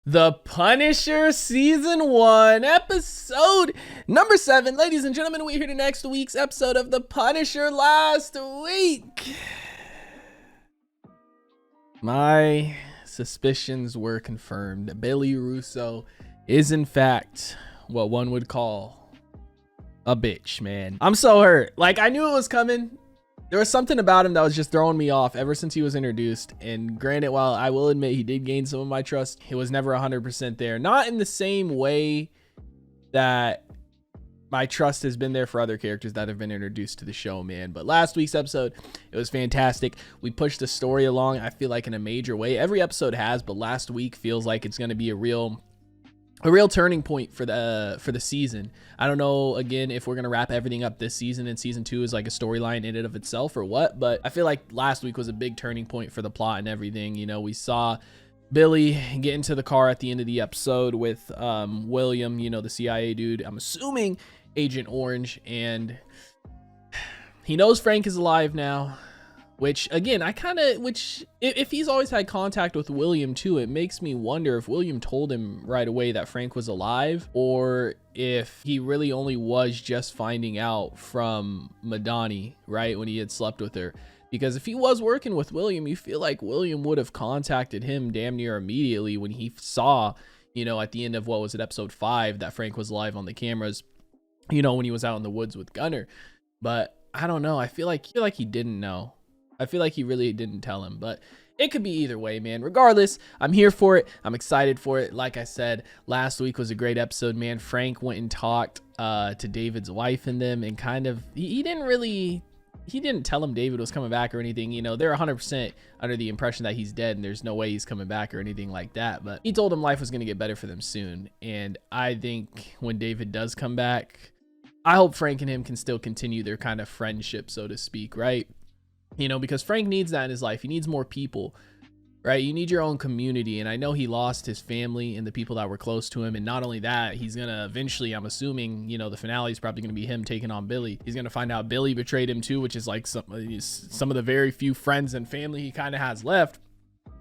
The Punisher Season 1, Episode number 7. Ladies and gentlemen, we're here to next week's episode of The Punisher last week. My suspicions were confirmed. Billy Russo is, in fact, what one would call a bitch, man. I'm so hurt. Like, I knew it was coming. There was something about him that was just throwing me off ever since he was introduced. And granted, while I will admit he did gain some of my trust, it was never 100% there. Not in the same way that my trust has been there for other characters that have been introduced to the show, man. But last week's episode, it was fantastic. We pushed the story along, I feel like, in a major way. Every episode has, but last week feels like it's going to be a real turning point for the season. I don't know, again, if we're gonna wrap everything up this season and season 2 is like a storyline in and of itself or what, but I feel like last week was a big turning point for the plot and everything. You know, we saw Billy get into the car at the end of the episode with William, you know, the CIA dude, I'm assuming Agent Orange, and he knows Frank is alive now. Which, again, if he's always had contact with William too, it makes me wonder if William told him right away that Frank was alive, or if he really only was just finding out from Madani, right, when he had slept with her. Because if he was working with William, you feel like William would have contacted him damn near immediately when he saw, you know, at the end of, what was it, episode 5, that Frank was alive on the cameras, you know, when he was out in the woods with Gunner. But I don't know, I feel like he didn't know. I feel like he really didn't tell him, but it could be either way, man. Regardless, I'm here for it. I'm excited for it. Like I said, last week was a great episode, man. Frank went and talked to David's wife and them, and kind of, he didn't tell him David was coming back or anything. You know, they're 100% under the impression that he's dead and there's no way he's coming back or anything like that. But he told him life was going to get better for them soon. And I think when David does come back, I hope Frank and him can still continue their kind of friendship, so to speak, right? You know, because Frank needs that in his life. He needs more people, right? You need your own community. And I know he lost his family and the people that were close to him. And not only that, he's going to eventually, I'm assuming, you know, the finale is probably going to be him taking on Billy. He's going to find out Billy betrayed him too, which is like some of the very few friends and family he kind of has left.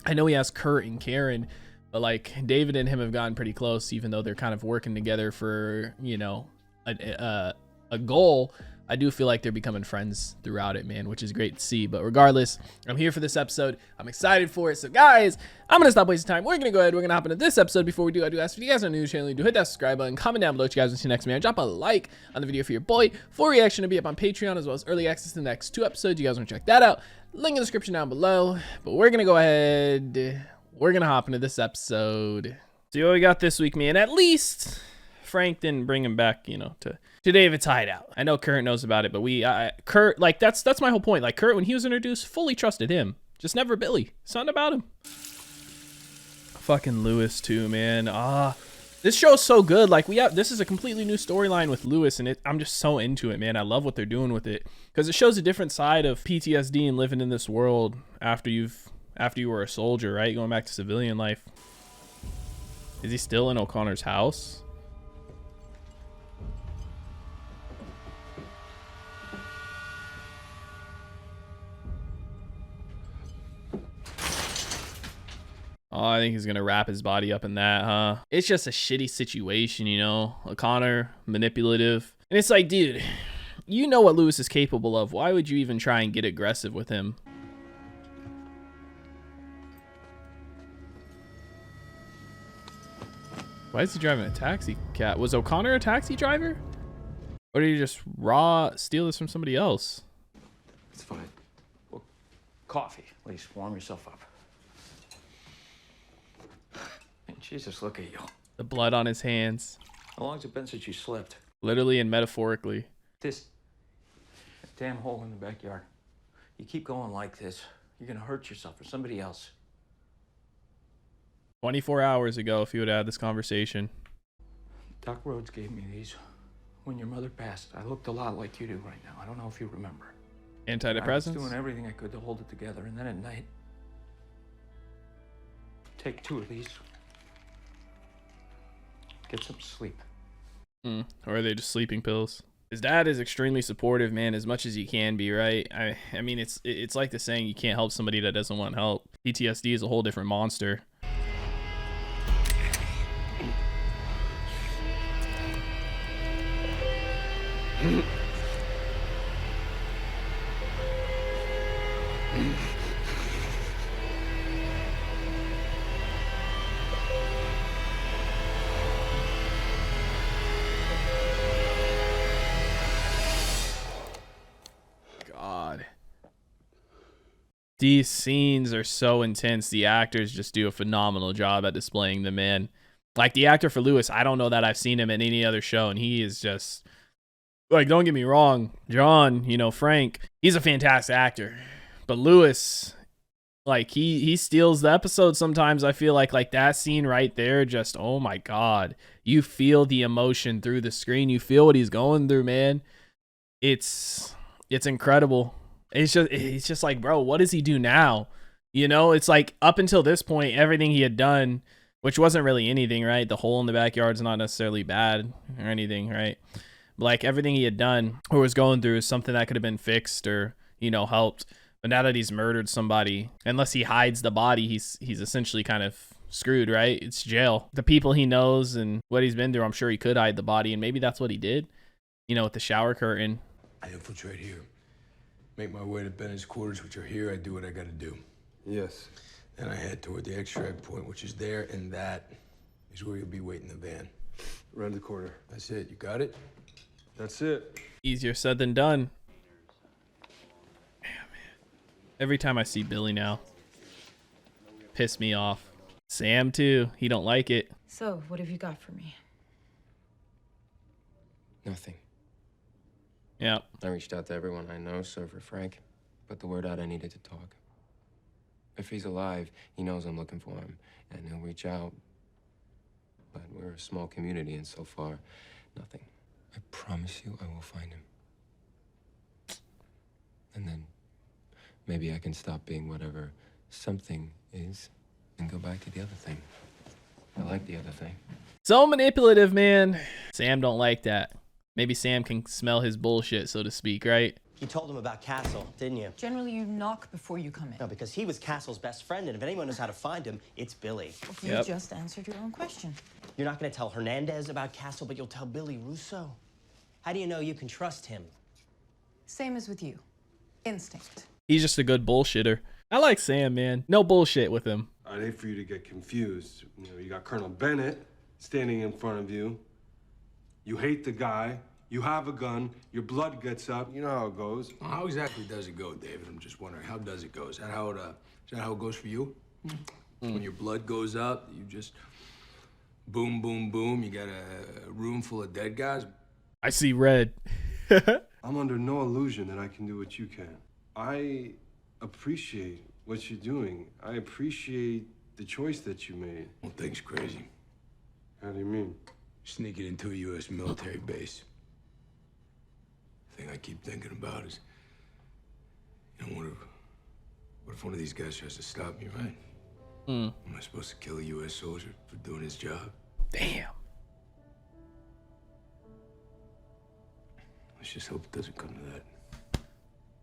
I know he has Kurt and Karen, but like David and him have gotten pretty close, even though they're kind of working together for, you know, a goal. I do feel like they're becoming friends throughout it, man, which is great to see. But regardless, I'm here for this episode. I'm excited for it. So guys, I'm going to stop wasting time. We're going to go ahead. We're going to hop into this episode. Before we do, I do ask if you guys are new to the channel, do hit that subscribe button, comment down below what you guys want to see next, man. Drop a like on the video for your boy. Full reaction to be up on Patreon, as well as early access to the next 2 episodes. You guys want to check that out. Link in the description down below. But we're going to go ahead. We're going to hop into this episode. See what we got this week, man. At least Frank didn't bring him back, you know, to David's hideout. I know Kurt knows about it, but Kurt, like, that's my whole point. Like, Kurt, when he was introduced, fully trusted him. Just never Billy. Something about him. Fucking Lewis too, man. This show's so good. Like, this is a completely new storyline with Lewis, and I'm just so into it, man. I love what they're doing with it, because it shows a different side of PTSD and living in this world after you were a soldier, right? Going back to civilian life. Is he still in O'Connor's house? Oh, I think he's going to wrap his body up in that, huh? It's just a shitty situation, you know? O'Connor, manipulative. And it's like, dude, you know what Lewis is capable of. Why would you even try and get aggressive with him? Why is he driving a taxi cab? Was O'Connor a taxi driver? Or did he just steal this from somebody else? It's fine. Well, coffee. At least warm yourself up. Jesus, look at you. The blood on his hands. How long's it been since you slept? Literally and metaphorically. This damn hole in the backyard. You keep going like this, you're gonna hurt yourself or somebody else. 24 hours ago, if you would have had this conversation. Doc Rhodes gave me these when your mother passed. I looked a lot like you do right now. I don't know if you remember. Antidepressants? I was doing everything I could to hold it together, and then at night, take 2 of these. Get some sleep. Or are they just sleeping pills? His dad is extremely supportive, man, as much as he can be, right? I mean, it's like the saying, you can't help somebody that doesn't want help. PTSD is a whole different monster. These scenes are so intense. The actors just do a phenomenal job at displaying the man. Like the actor for Lewis, I don't know that I've seen him in any other show, and he is just like, don't get me wrong, John, you know, Frank, he's a fantastic actor. But Lewis, like he steals the episode sometimes. I feel like that scene right there, just oh my god. You feel the emotion through the screen. You feel what he's going through, man. It's incredible. It's just like, bro, what does he do now? You know, it's like up until this point, everything he had done, which wasn't really anything, right? The hole in the backyard's not necessarily bad or anything, right? Like everything he had done or was going through is something that could have been fixed or, you know, helped. But now that he's murdered somebody, unless he hides the body, he's essentially kind of screwed, right? It's jail. The people he knows and what he's been through, I'm sure he could hide the body, and maybe that's what he did, you know, with the shower curtain. I infiltrate here. Make my way to Bennett's quarters, which are here. I do what I gotta do. Yes. Then I head toward the extract point, which is there, and that is where you'll be waiting the van. Around the corner. That's it. You got it? That's it. Easier said than done. Man. Every time I see Billy now, piss me off. Sam too. He don't like it. So, what have you got for me? Nothing. Yeah. I reached out to everyone I know, so for Frank, put the word out I needed to talk. If he's alive, he knows I'm looking for him, and he'll reach out. But we're a small community, and so far, nothing. I promise you I will find him. And then maybe I can stop being whatever something is and go back to the other thing. I like the other thing. So manipulative, man. Sam don't like that. Maybe Sam can smell his bullshit, so to speak, right? You told him about Castle, didn't you? Generally, you knock before you come in. No, because he was Castle's best friend, and if anyone knows how to find him, it's Billy. You just answered your own question. You're not going to tell Hernandez about Castle, but you'll tell Billy Russo. How do you know you can trust him? Same as with you. Instinct. He's just a good bullshitter. I like Sam, man. No bullshit with him. I'd hate for you to get confused. You know, you got Colonel Bennett standing in front of you. You hate the guy. You have a gun. Your blood gets up. You know how it goes. Well, how exactly does it go, David? I'm just wondering, how does it go? Is that how it goes for you? When your blood goes up, you just boom, boom, boom. You got a room full of dead guys. I see red. I'm under no illusion that I can do what you can. I appreciate what you're doing. I appreciate the choice that you made. Well, things crazy. How do you mean? Sneaking into a U.S. military base. The thing I keep thinking about is, you know, what if one of these guys tries to stop me, right? Am I supposed to kill a U.S. soldier for doing his job? Damn. Let's just hope it doesn't come to that.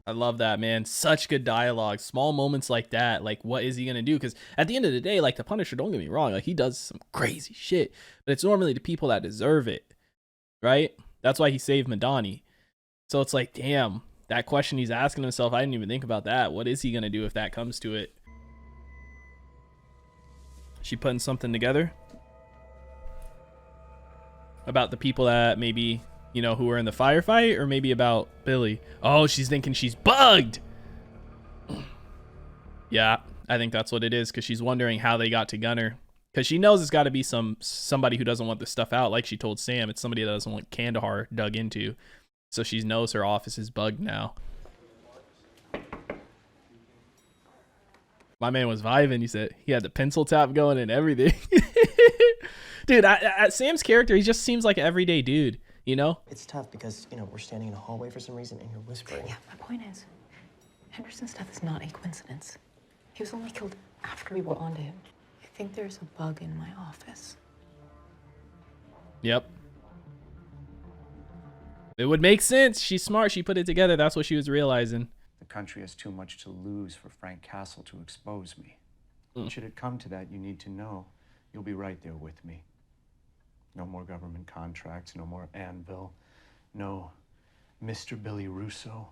I love that, man. Such good dialogue. Small moments like that. Like, what is he going to do? Because at the end of the day, like, the Punisher, don't get me wrong, like, he does some crazy shit. But it's normally the people that deserve it, right? That's why he saved Madani. So it's like, damn, that question he's asking himself, I didn't even think about that. What is he going to do if that comes to it? She putting something together? About the people that maybe, you know, who were in the firefight, or maybe about Billy. Oh, she's thinking she's bugged. Yeah, I think that's what it is, because she's wondering how they got to Gunner. Because she knows it's got to be somebody who doesn't want this stuff out. Like she told Sam, it's somebody that doesn't want Kandahar dug into. So she knows her office is bugged now. My man was vibing. He said he had the pencil tap going and everything. Dude, Sam's character, he just seems like an everyday dude, you know? It's tough because, you know, we're standing in a hallway for some reason and you're whispering. Yeah, my point is, Henderson's death is not a coincidence. He was only killed after we were onto him. I think there's a bug in my office. Yep. It would make sense. She's smart. She put it together. That's what she was realizing. The country has too much to lose for Frank Castle to expose me. Should it come to that, you need to know you'll be right there with me. No more government contracts, no more Anvil, no Mr. Billy Russo.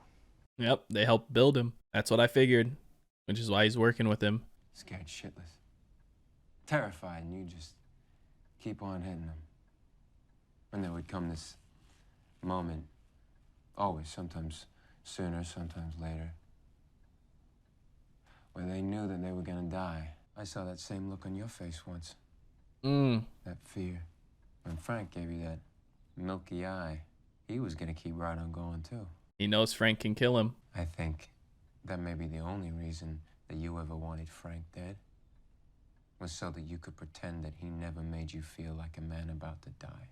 Yep, they helped build him. That's what I figured, which is why he's working with him. Scared shitless. Terrified, and you just keep on hitting them. And there would come this moment, always, sometimes sooner, sometimes later. where they knew that they were gonna die. I saw that same look on your face once. That fear. When Frank gave you that milky eye, he was gonna keep right on going too. He knows Frank can kill him. I think that may be the only reason that you ever wanted Frank dead, was so that you could pretend that he never made you feel like a man about to die.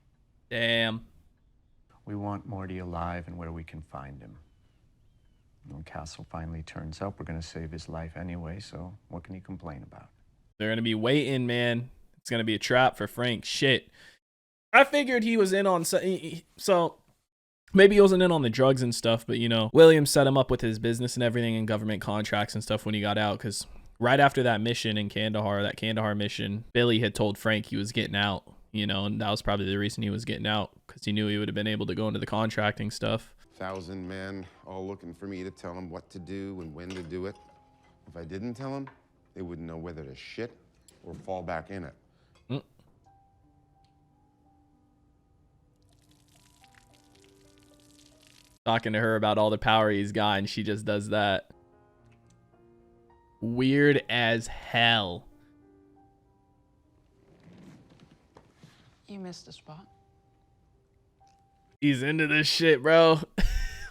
Damn. We want Morty alive and where we can find him. When Castle finally turns up, we're gonna save his life anyway, so what can he complain about? They're gonna be waiting, man. It's gonna be a trap for Frank. Shit. I figured he was in on so maybe he wasn't in on the drugs and stuff, but you know, William set him up with his business and everything and government contracts and stuff when he got out, because right after that mission in Kandahar, that Kandahar mission, Billy had told Frank he was getting out, you know, and that was probably the reason he was getting out, because he knew he would have been able to go into the contracting stuff. 1,000 men all looking for me to tell them what to do and when to do it. If I didn't tell them, they wouldn't know whether to shit or fall back in it. Talking to her about all the power he's got, and she just does that. Weird as hell. You missed a spot. He's into this shit, bro.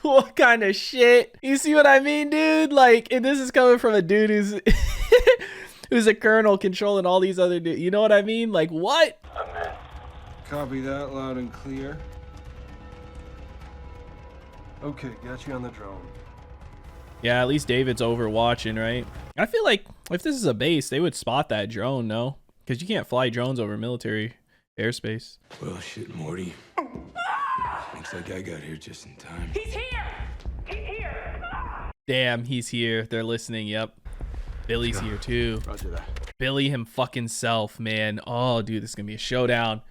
What kind of shit? You see what I mean, dude? Like, and this is coming from a dude who's who's a colonel controlling all these other dudes. You know what I mean? Like, what? Copy that loud and clear. Okay, got you on the drone. Yeah, at least David's overwatching, right? I feel like if this is a base, they would spot that drone, no? Because you can't fly drones over military airspace. Well, shit, Morty. Looks like I got here just in time. He's here! He's here! Damn, he's here. They're listening, yep. Billy's here too. Roger that. Billy him fucking self, man. Oh, dude, this is gonna be a showdown.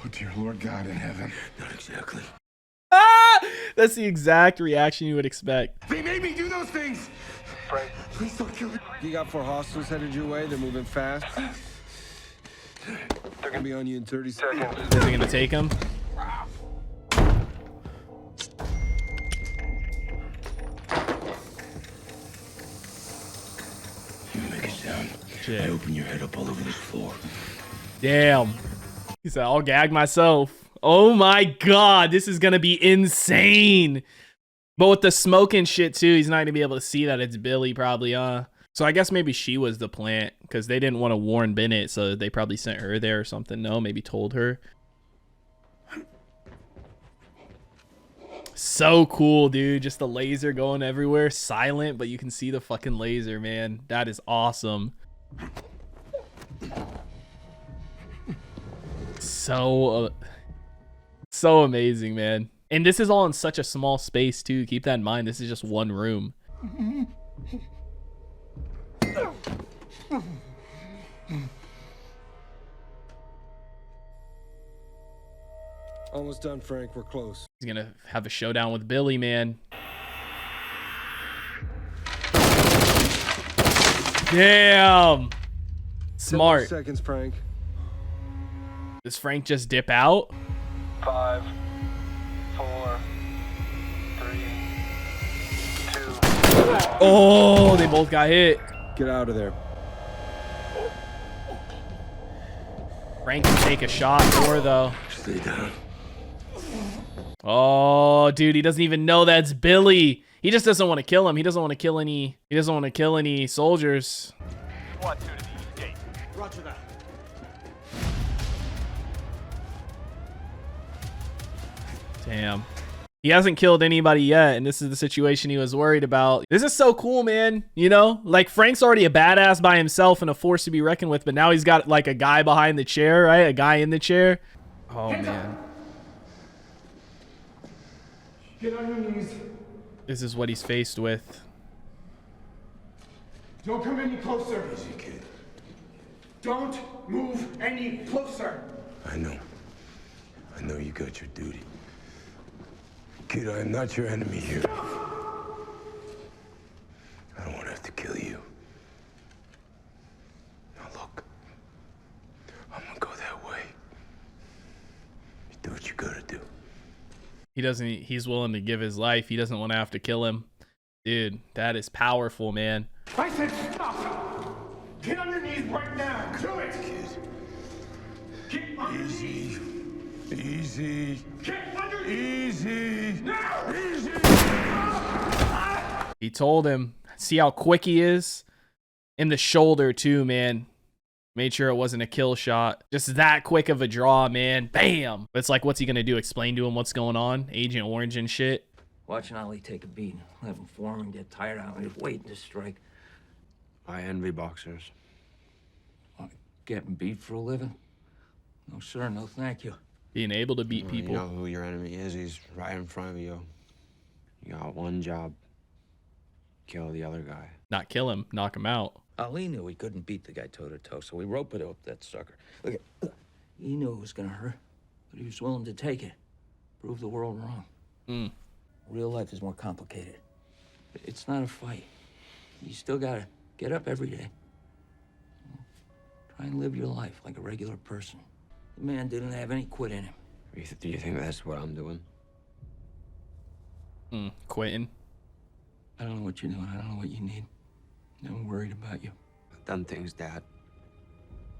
Oh, dear Lord God in heaven. Not exactly. Ah! That's the exact reaction you would expect. They made me do those things! Frank, Please don't kill me. you got 4 hostiles headed your way. They're moving fast. They're gonna be on you in 30 seconds. Is he gonna take him? You make a sound. Shit. I open your head up all over this floor. Damn. He said, I'll gag myself. Oh my god, this is gonna be insane. But with the smoke and shit too, he's not gonna be able to see that it's Billy probably, So I guess maybe she was the plant, because they didn't want to warn Bennett, so they probably sent her there or something. No, maybe told her. So cool, dude. Just the laser going everywhere. Silent, but you can see the fucking laser, man. That is awesome. So amazing, man. And this is all in such a small space too. Keep that in mind. This is just one room. Almost done, Frank. We're close. He's gonna have a showdown with Billy, man. Damn. Smart. 10 seconds, Frank. Does Frank just dip out? 5, 4, 3, 2. Oh, they both got hit. Get out of there. Frank can take a shot more though. Stay down. Oh, dude, he doesn't even know that's Billy. He just doesn't want to kill him. He doesn't want to kill any. He doesn't want to kill any soldiers. Squad 2 to the east gate. Roger that. Damn. He hasn't killed anybody yet, and this is the situation he was worried about. This is so cool, man. You know, like Frank's already a badass by himself and a force to be reckoned with, but now he's got like a guy behind the chair, right? A guy in the chair. Oh, man. Get on your knees. This is what he's faced with. Don't come any closer. Easy, kid. Don't move any closer. I know. I know you got your duty. Kid, I am not your enemy here. I don't want to have to kill you. Now look, I'm gonna go that way. You do what you gotta do. He's willing to give his life. He doesn't want to have to kill him. Dude, that is powerful, man. I said stop! Get on your knees right now! Do it! Get on your knees! Easy. Get on your knees! Easy. Now! Easy. He told him. See how quick he is? In the shoulder too, man. Made sure it wasn't a kill shot. Just that quick of a draw, man. Bam! But it's like, what's he gonna do? Explain to him what's going on? Agent Orange and shit. Watching Ali take a beating, let him form and get tired out of waiting to strike. I envy boxers. What, getting beat for a living? No, sir, no thank you. Being able to beat people. You know who your enemy is. He's right in front of you. You got one job. Kill the other guy. Not kill him, knock him out. Ali knew he couldn't beat the guy toe-to-toe, so he roped it up that sucker. Look at, he knew it was gonna hurt, but he was willing to take it. Prove the world wrong. Real life is more complicated. It's not a fight. You still gotta get up every day. Try and live your life like a regular person. The man didn't have any quit in him. Do you think that's what I'm doing? Quitting. I don't know what you're doing. I don't know what you need. I'm worried about you. I've done things, Dad.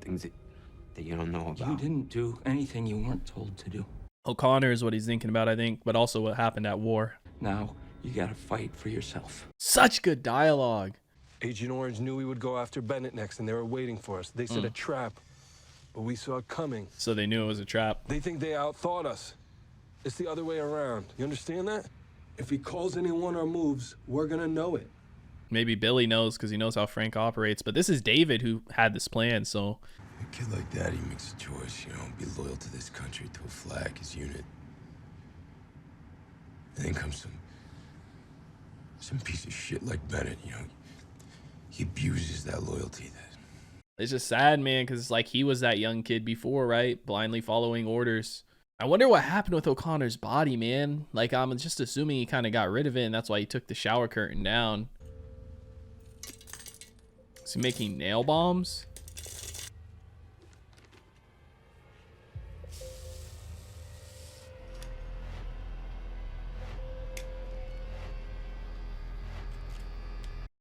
Things that you don't know about. You didn't do anything you weren't told to do. O'Connor is what he's thinking about, I think, but also what happened at war. Now, you gotta fight for yourself. Such good dialogue. Agent Orange knew we would go after Bennett next, and they were waiting for us. They said a trap, but we saw it coming. So they knew it was a trap. They think they outthought us. It's the other way around. You understand that? If he calls anyone or moves, we're gonna know it. Maybe Billy knows because he knows how Frank operates, but this is David who had this plan, so. A kid like that, he makes a choice, you know, be loyal to this country, to a flag, his unit. And then comes some piece of shit like Bennett, you know. He abuses that loyalty. It's just sad, man, because it's like he was that young kid before, right? Blindly following orders. I wonder what happened with O'Connor's body, man. Like, I'm just assuming he kind of got rid of it, and that's why he took the shower curtain down. Is he making nail bombs?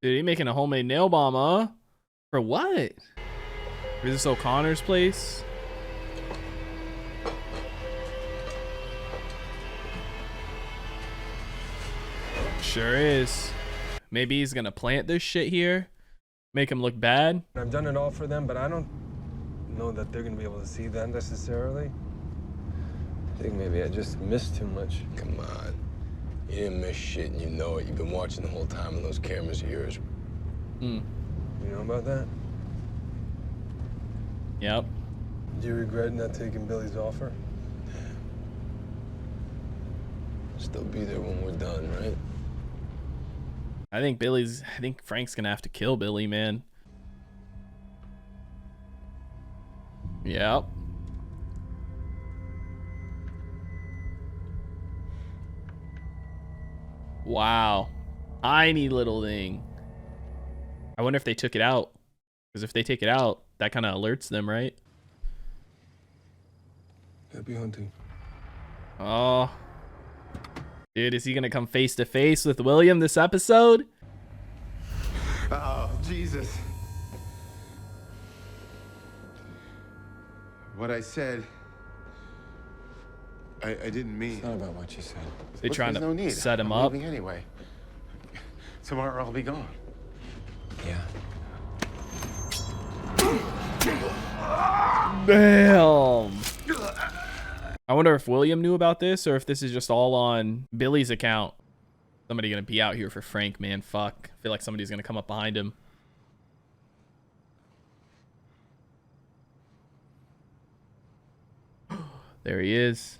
Dude, he making a homemade nail bomb, huh? For what? Is this O'Connor's place? Sure is. Maybe he's gonna plant this shit here. Make him look bad. I've done it all for them, but I don't know that they're gonna be able to see that necessarily. I think maybe I just missed too much. Come on. You didn't miss shit and you know it. You've been watching the whole time on those cameras of yours. You know about that? Yep. Do you regret not taking Billy's offer? Still be there when we're done, right? I think Frank's gonna have to kill Billy, man. Yep. Wow. Tiny little thing. I wonder if they took it out. Because if they take it out, that kind of alerts them, right? Happy hunting. Oh. Dude, is he going to come face to face with William this episode? Oh, Jesus. What I said, I didn't mean. It's not about what you said. They trying There's no to need. set him I'm up. leaving anyway. Tomorrow I'll be gone. Yeah. Damn. I wonder if William knew about this or if this is just all on Billy's account. Somebody gonna be out here for Frank, man. Fuck. I feel like somebody's gonna come up behind him. There he is.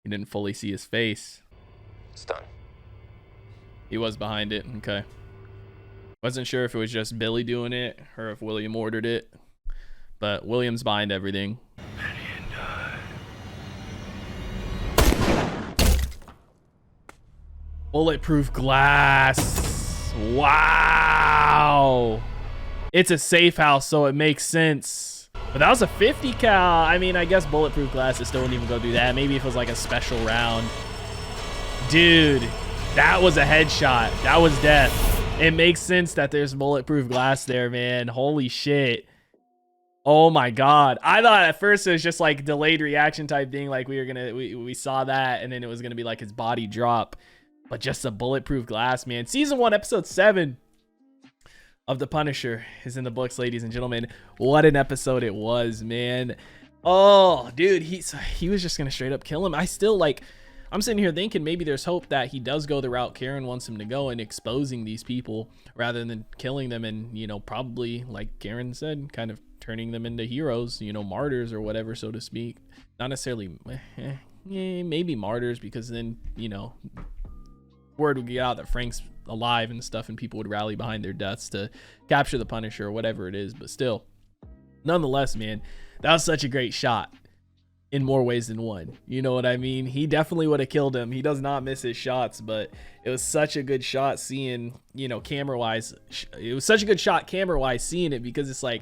You didn't fully see his face. It's done. He was behind it. Okay. Wasn't sure if it was just Billy doing it or if William ordered it. But William's behind everything. Bulletproof glass. Wow. It's a safe house, so it makes sense. But that was a 50 cal. I mean, I guess bulletproof glass still wouldn't even go do that. Maybe if it was like a special round. Dude, that was a headshot. That was death. It makes sense that there's bulletproof glass there, man. Holy shit. Oh my god. I thought at first it was just like delayed reaction type thing, like we saw that and then it was gonna be like his body drop, but just a bulletproof glass, man. Season 1 episode 7 of The Punisher is in the books, ladies and gentlemen. What an episode it was, man. Oh dude, he was just gonna straight up kill him. I'm sitting here thinking maybe there's hope that he does go the route Karen wants him to go and exposing these people rather than killing them and, you know, probably, like Karen said, kind of turning them into heroes, you know, martyrs or whatever, so to speak. Not necessarily, maybe martyrs, because then, you know, word would get out that Frank's alive and stuff and people would rally behind their deaths to capture the Punisher or whatever it is. But still, nonetheless, man, that was such a great shot. In more ways than one, you know what I mean? He definitely would have killed him. He does not miss his shots, but it was such a good shot seeing, you know, camera wise. It was such a good shot camera wise seeing it, because it's like,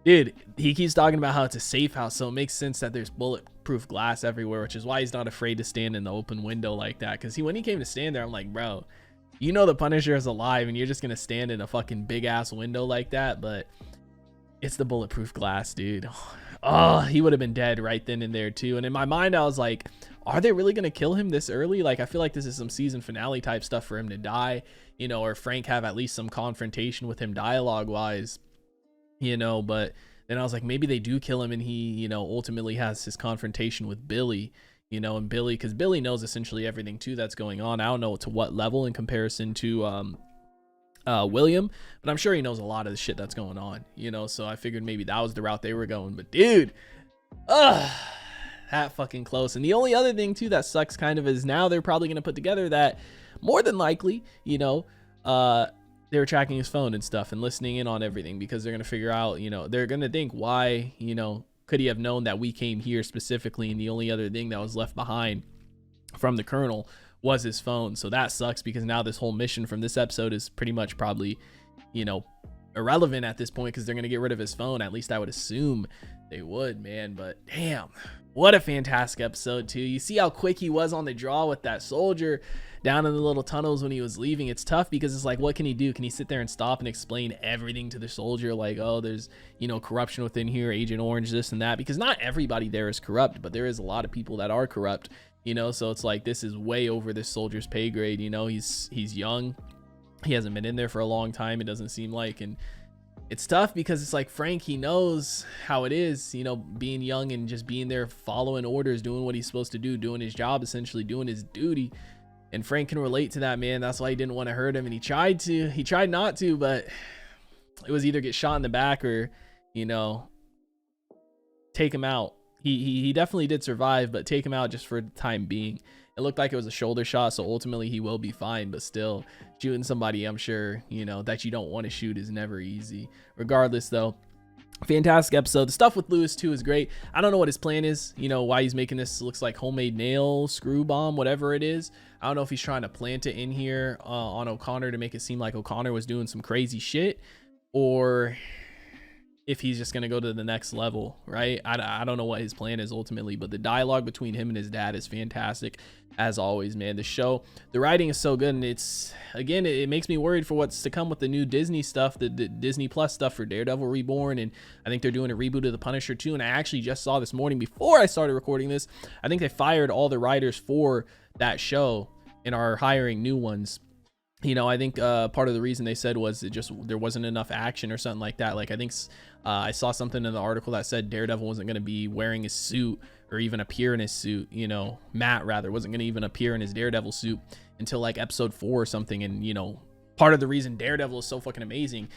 dude, he keeps talking about how it's a safe house, so it makes sense that there's bulletproof glass everywhere, which is why he's not afraid to stand in the open window like that. Because when he came to stand there, I'm like, bro, you know the Punisher is alive and you're just gonna stand in a fucking big ass window like that, but it's the bulletproof glass, dude. Oh, he would have been dead right then and there too. And in my mind, I was like, are they really going to kill him this early? Like, I feel like this is some season finale type stuff for him to die, you know, or Frank have at least some confrontation with him dialogue wise, you know. But then I was like, maybe they do kill him and he, you know, ultimately has his confrontation with Billy, you know, and Billy, because Billy knows essentially everything too that's going on. I don't know to what level in comparison to William, but I'm sure he knows a lot of the shit that's going on, you know. So I figured maybe that was the route they were going. But dude, that fucking close. And the only other thing too that sucks kind of is now they're probably gonna put together that more than likely, you know, they were tracking his phone and stuff and listening in on everything, because they're gonna figure out, you know, they're gonna think, why, you know, could he have known that we came here specifically, and the only other thing that was left behind from the Colonel was his phone. So that sucks, because now this whole mission from this episode is pretty much probably, you know, irrelevant at this point, because they're going to get rid of his phone. At least I would assume they would, man. But damn, what a fantastic episode too. You see how quick he was on the draw with that soldier down in the little tunnels when he was leaving. It's tough because it's like, what can he do? Can he sit there and stop and explain everything to the soldier? Like, oh, there's, you know, corruption within here, Agent Orange, this and that, because not everybody there is corrupt, but there is a lot of people that are corrupt. You know, so it's like, this is way over this soldier's pay grade. You know, he's young, he hasn't been in there for a long time, it doesn't seem like, and it's tough because it's like Frank, he knows how it is, you know, being young and just being there, following orders, doing what he's supposed to do, doing his job, essentially doing his duty. And Frank can relate to that, man. That's why he didn't want to hurt him, and he tried not to, but it was either get shot in the back or, you know, take him out. He definitely did survive, but take him out just for the time being. It looked like it was a shoulder shot, so ultimately he will be fine, but still, shooting somebody, I'm sure, you know, that you don't want to shoot is never easy. Regardless, though, fantastic episode. The stuff with Lewis too is great. I don't know what his plan is, you know, why he's making this, looks like homemade nail screw bomb, whatever it is. I don't know if he's trying to plant it in here on O'Connor to make it seem like O'Connor was doing some crazy shit, or if he's just going to go to the next level, right? I don't know what his plan is ultimately, but the dialogue between him and his dad is fantastic as always, man. The show, the writing is so good, and it's, again, it makes me worried for what's to come with the new Disney stuff, the Disney Plus stuff for Daredevil Reborn, and I think they're doing a reboot of The Punisher too. And I actually just saw this morning before I started recording this, I think they fired all the writers for that show and are hiring new ones. You know, I think part of the reason they said was there wasn't enough action or something like that. Like, I think I saw something in the article that said Daredevil wasn't going to be wearing his suit or even appear in his suit. You know, Matt rather wasn't going to even appear in his Daredevil suit until like episode 4 or something. And, you know, part of the reason Daredevil is so fucking amazing,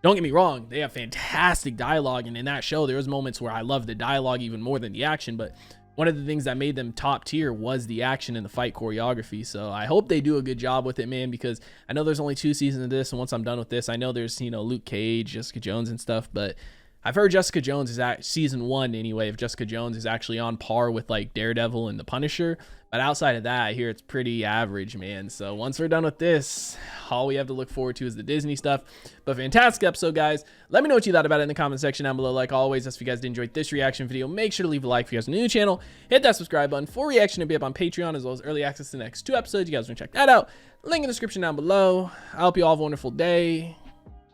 don't get me wrong, they have fantastic dialogue. And in that show, there was moments where I loved the dialogue even more than the action. But one of the things that made them top tier was the action and the fight choreography. So I hope they do a good job with it, man, because I know there's only 2 seasons of this. And once I'm done with this, I know there's, you know, Luke Cage, Jessica Jones and stuff, but I've heard Jessica Jones is at season 1 anyway, if Jessica Jones is actually on par with like Daredevil and the Punisher. But outside of that, I hear it's pretty average, man. So once we're done with this, all we have to look forward to is the Disney stuff. But fantastic episode, guys. Let me know what you thought about it in the comment section down below. Like always, if you guys did enjoy this reaction video, make sure to leave a like if you guys are new to the channel. Hit that subscribe button for reaction to be up on Patreon, as well as early access to the next 2 episodes. You guys want to check that out. Link in the description down below. I hope you all have a wonderful day,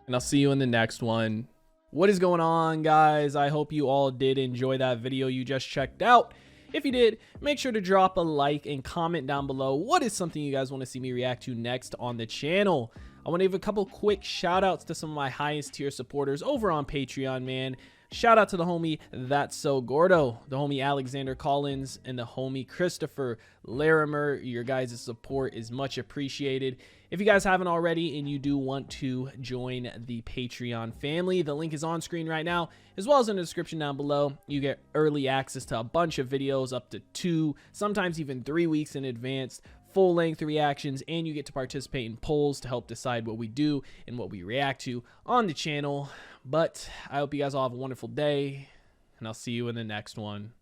and I'll see you in the next one. What is going on, guys? I hope you all did enjoy that video you just checked out. If you did, make sure to drop a like and comment down below what is something you guys want to see me react to next on the channel. I want to give a couple quick shout outs to some of my highest tier supporters over on Patreon, man. Shout out to the homie That's So Gordo, the homie Alexander Collins, and the homie Christopher Larimer. Your guys' support is much appreciated. If you guys haven't already and you do want to join the Patreon family, the link is on screen right now, as well as in the description down below. You get early access to a bunch of videos, up to 2, sometimes even 3 weeks in advance, full-length reactions, and you get to participate in polls to help decide what we do and what we react to on the channel. But I hope you guys all have a wonderful day, and I'll see you in the next one.